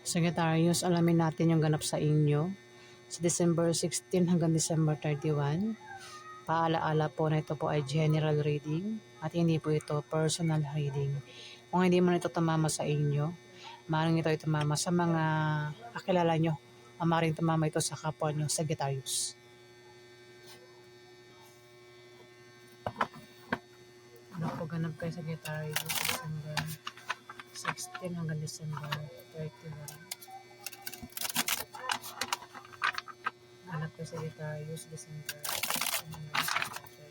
Sagittarius, alamin natin yung ganap sa inyo sa December 16 hanggang December 31. Paalaala po na ito po ay general reading at hindi po ito personal reading. Kung hindi man ito tumama sa inyo, maaaring ito ay tumama sa mga kakilala nyo o maaaring tumama ito sa kapwa nyo, Sagittarius. Ano po ganap kay Sagittarius sa December 16 hanggang December 31? Anak ko sa Sagittarius, December 16 hanggang December 31.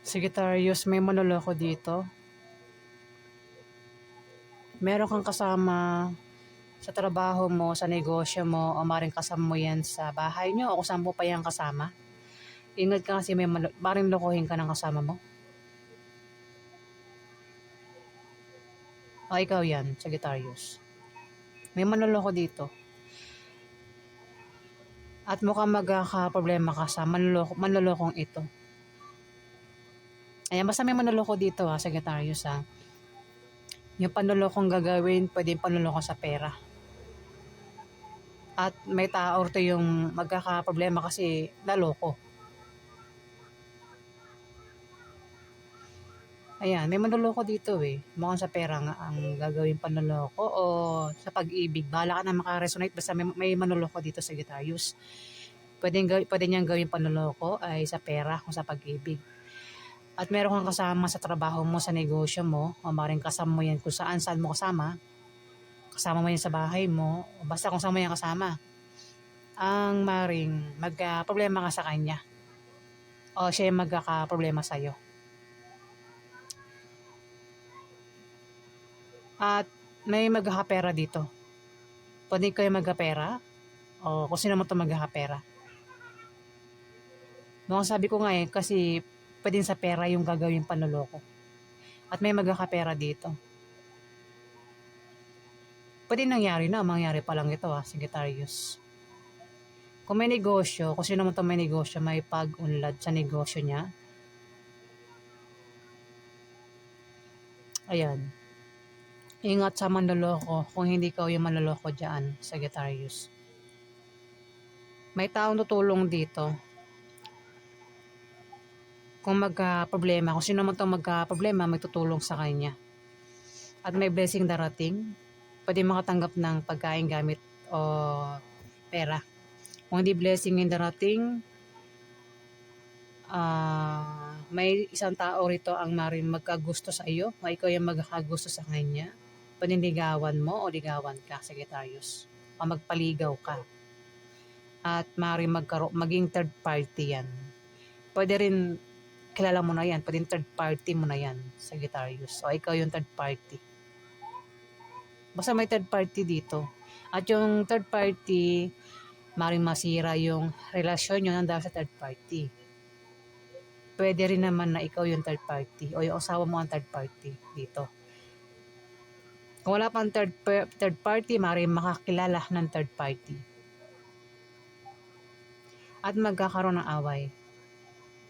Sagittarius, may manloloko dito. Meron kang kasama sa trabaho mo, sa negosyo mo, o maring kasama mo yan sa bahay nyo, o kung saan mo pa yan kasama. Ingat ka kasi maring lokohin ka ng kasama mo. O ikaw yan, Sagittarius. May manloloko dito. At mukhang magkakaproblema ka sa manlolokong ito. Ayan, basta may manloloko dito ha, Sagittarius ha. Yung panlolokong gagawin, pwedeng panloloko sa pera. At may tao ito yung magkakaproblema kasi naloko. Ayan, may manloloko dito eh. Mukhang sa pera nga ang gagawin panloloko o sa pag-ibig. Bahala ka na makaresonate basta may manloloko dito sa Sagittarius. Pwede niyang gawin panloloko ay sa pera o sa pag-ibig. At meron kang kasama sa trabaho mo, sa negosyo mo, o maring kasama mo yan kung saan mo kasama. Kasama mo yan sa bahay mo, o basta kung saan mo yan kasama. Ang maring magka-problema ka sa kanya. O siya yung magkaka-problema sa'yo. At may magkakapera dito. Pwede kayo magkapera, o kung sino mo ito magkakapera. Mukhang sabi ko nga eh, kasi pwede sa pera yung gagawin panloloko. At may magkakapera dito. Pwede nangyari na, mangyari pa lang ito Sagittarius. Kung may negosyo, kung sino mo ito may negosyo, may pag-unlad sa negosyo niya. Ayan. Ingat sa manloloko kung hindi ka yung manloloko dyan, Sagittarius. May taong tutulong dito. Kung magka-problema, kung sino man itong magka-problema, may tutulong sa kanya. At may blessing darating. Pwede makatanggap ng pagkain, gamit o pera. Kung hindi blessing yung darating, may isang tao rito ang maring magkagusto sa iyo, o ikaw yung magkakagusto sa kanya. Paniligawan mo o ligawan ka, Sagittarius. O magpaligaw ka. At maring maging third party yan. Pwede rin kilala mo na yan. Pwede third party mo na yan, Sagittarius. O ikaw yung third party. Basta may third party dito. At yung third party, maring masira yung relasyon nyo nang dahil sa third party. Pwede rin naman na ikaw yung third party o yung asawa mo ang third party dito. Kung wala pang third party, maring makakilala ng third party. At magkakaroon ng away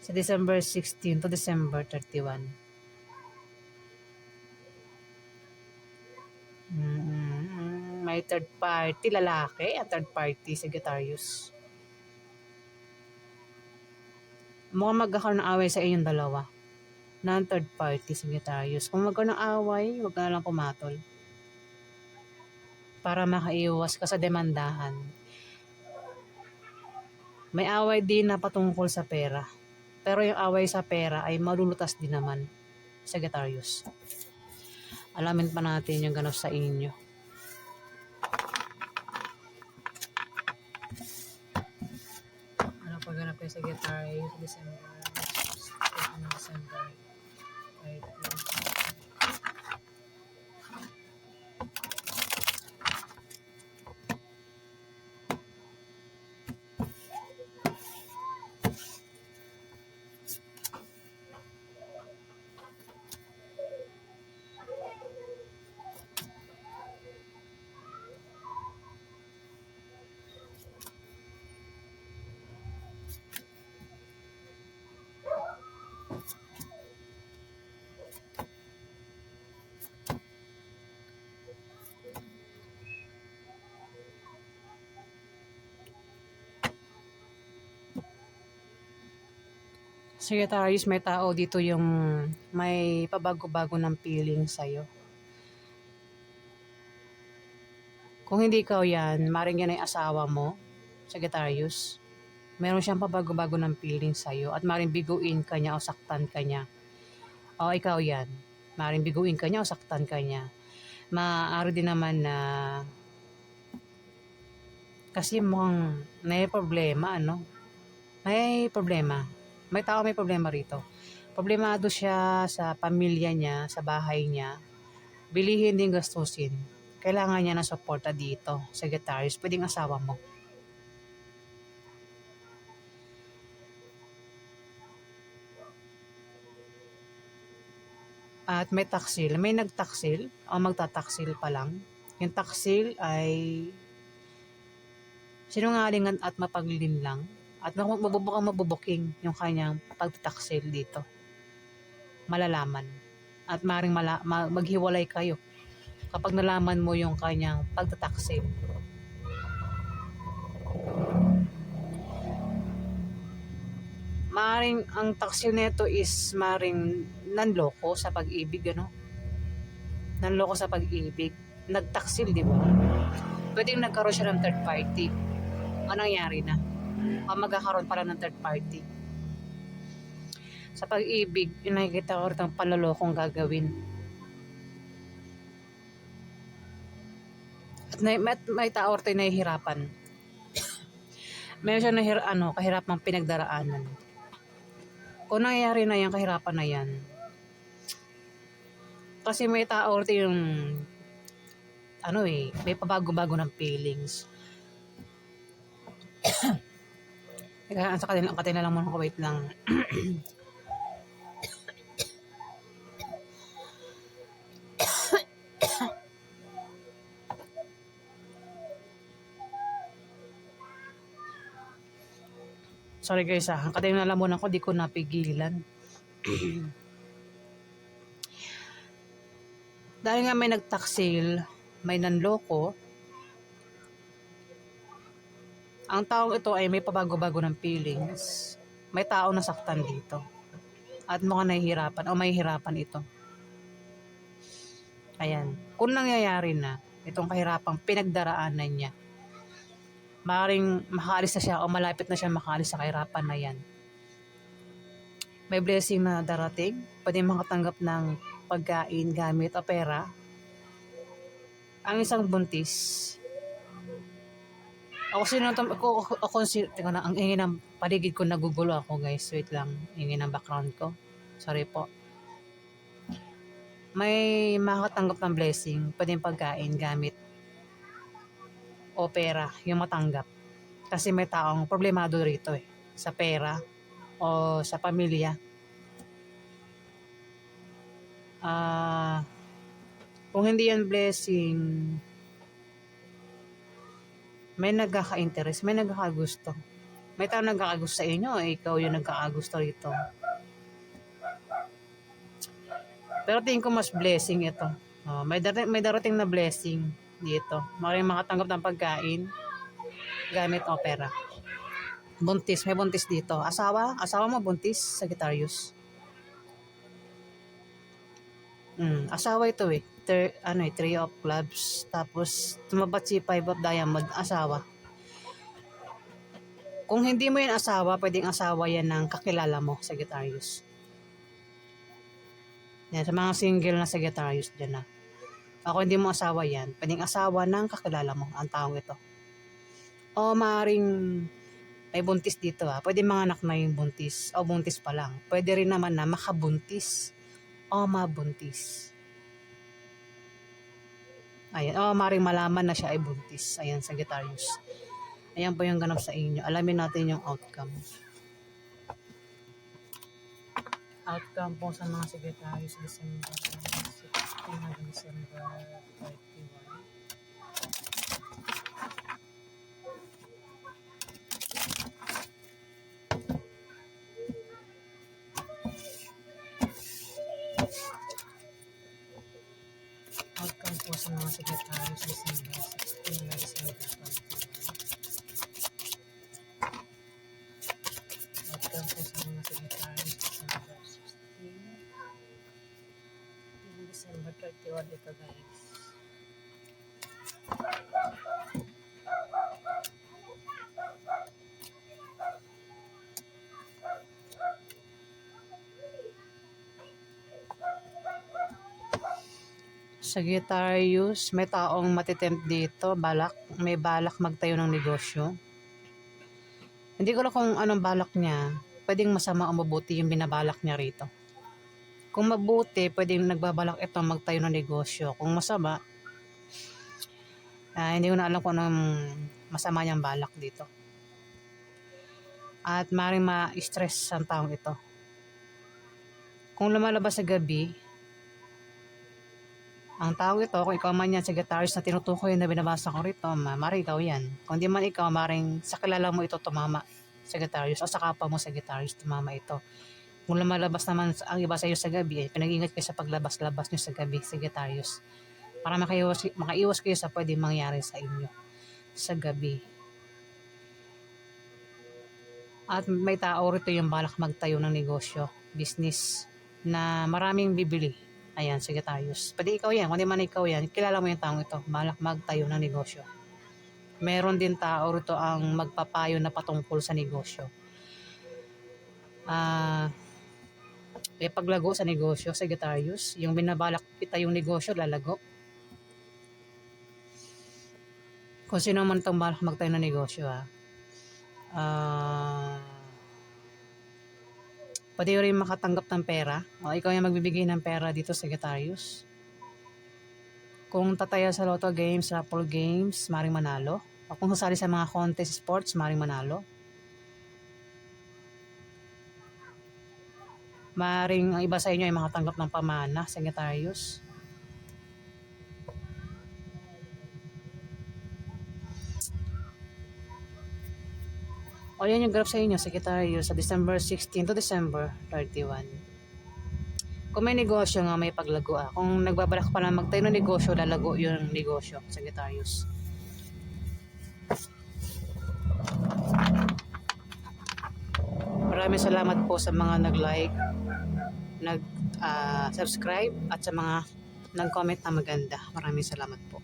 sa December 16 to December 31. May third party, lalaki, at third party, Sagittarius. Mukhang magkakaroon ng away sa inyong dalawa ng third party, Sagittarius. Kung magkaroon ng away, huwag ka na lang pumatol. Para makaiwas ka sa demandahan. May away din na patungkol sa pera. Pero yung away sa pera ay malulutas din naman, Sagittarius. Alamin pa natin yung gano'n sa inyo. Ano pa ganap kay Sagittarius December? December. Right. Sagittarius, may tao dito yung may pabago-bago ng feeling sa'yo. Kung hindi ikaw yan, maring yan ay asawa mo, Sagittarius. Meron siyang pabago-bago ng feeling sa'yo at maring biguin ka niya o saktan ka niya. O ikaw yan, maring biguin ka niya o saktan ka niya. Maaari din naman na kasi mukhang may problema, ano? May problema. May tao may problema rito. Problemado siya sa pamilya niya, sa bahay niya. Bilihin din gastusin. Kailangan niya ng suporta dito, Sagittarius. Pwedeng asawa mo. At may taksil. May nagtaksil o magtataksil pa lang. Yung taksil ay sinungalingan at mapaglinlang. At mabubuking yung kanyang pagtataksil dito. Malalaman. At maring maghiwalay kayo kapag nalaman mo yung kanyang pagtataksil. Maring ang taksil nito is maring nanloko sa pag-ibig, ano? Nanloko sa pag-ibig. Nagtaksil, di ba? Pwedeng nagkaroon siya ng third party. Ano nangyari na? Magkakaroon pala ng third party. Sa pag-ibig, nakikita ko rin ang panlolokong gagawin. At may tao rin nahihirapan. Meron siya kahirapang pinagdaraanan. Kung nangyayari na yung kahirapan na yan, kasi may tao rin yung may pabago-bago ng feelings. Kaya sa kanila lang muna, wait lang. Sorry guys, ang kanila lang muna ko, di ko napigilan. Dahil nga may nagtaksil, may nanloko, ang taong ito ay may pabago-bago ng feelings. May tao nasaktan dito. At mukhang nahihirapan o may hirapan ito. Ayan. Kung nangyayari na itong kahirapang pinagdaraanan niya, maaaring makaalis na siya o malapit na siya makaalis sa kahirapan na yan. May blessing na darating. Pwede makatanggap ng pagkain, gamit o pera. Ang isang buntis. Ako ang ingin ng paligid ko, nagugulo ako guys. Wait lang, ingin ng background ko. Sorry po. May makatanggap ng blessing. Pwede pagkain, gamit o pera yung matanggap. Kasi may taong problemado rito sa pera o sa pamilya. Kung hindi yan blessing, may nagkaka-interest, may nagkakagusto. May tao nagkakagusto sa inyo, ikaw yung nagkakagusto rito. Pero tingin ko mas blessing ito. May darating na blessing dito. Maraming makatanggap ng pagkain, gamit o pera. Buntis, may buntis dito. Asawa mo buntis, Sagittarius. Asawa ito Three of Clubs. Tapos tumabat si Five of Diamond, asawa. Kung hindi mo yan asawa, pwedeng asawa yan ng kakilala mo, Sagittarius. Yan, sa mga single na Sagittarius dyan na. Ako hindi mo asawa yan, pwedeng asawa ng kakilala mo, ang taong ito. O maaaring may buntis dito pwede mga anak na yung buntis, o buntis pa lang. Pwede rin naman na makabuntis, o mabuntis. Ayan, o maaaring malaman na siya ay buntis. Ayan, Sagittarius. Ayan po yung ganap sa inyo. Alamin natin yung outcome. Outcome po sa mga Sagittarius December 16 hanggang December 31. Outcome po sa mga Sagittarius December 16 hanggang December 31. Outcome po sa mga Sagittarius December 16 hanggang December 31 ito guys. Sagittarius, may taong matitempt dito, may balak magtayo ng negosyo. Hindi ko lang kung anong balak niya, pwedeng masama o mabuti yung binabalak niya rito. Kung mabuti, pwedeng nagbabalak ito magtayo ng negosyo. Kung masama, hindi ko na alam kung anong masama niyang balak dito. At maaaring ma-stress ang taong ito. Kung lumalabas sa gabi, ang tao ito, kung ikaw man yan, Sagittarius na tinutukoy na binabasa ko rito, maaaring ikaw yan. Kung di man ikaw, maaaring sa kilala mo ito tumama, Sagittarius, o sa kapwa mo, Sagittarius, tumama ito. Kung lumalabas naman ang iba sa iyo sa gabi, pinag-ingat kayo sa paglabas-labas nyo sa gabi, Sagittarius. Para makaiwas kayo sa pwede mangyari sa inyo sa gabi. At may tao rito yung balak magtayo ng negosyo, business, na maraming bibili. Ayan, Sagittarius. Pwede ikaw yan. Kung di man ikaw yan, kilala mo yung taong ito. Balak magtayo ng negosyo. Meron din tao rito ang magpapayo na patungkol sa negosyo. May paglago sa negosyo, Sagittarius. Yung binabalak itayong negosyo, lalago. Kung sino man itong balak magtayo ng negosyo, pwede rin makatanggap ng pera. O ikaw yung magbibigay ng pera dito, Sagittarius. Kung tataya sa Lotto Games, Raffle Games, maring manalo. O kung sasali sa mga contest sports, maring manalo. Maring ang iba sa inyo ay makatanggap ng pamana, Sagittarius. O yan yung graph sa inyo, Sagittarius, sa December 16 to December 31. Kung may negosyo nga, may paglago Kung nagbabalak pa lang magtayo ng negosyo, lalago yung negosyo, Sagittarius. Maraming salamat po sa mga nag-like, nag-subscribe, at sa mga nag-comment na maganda. Maraming salamat po.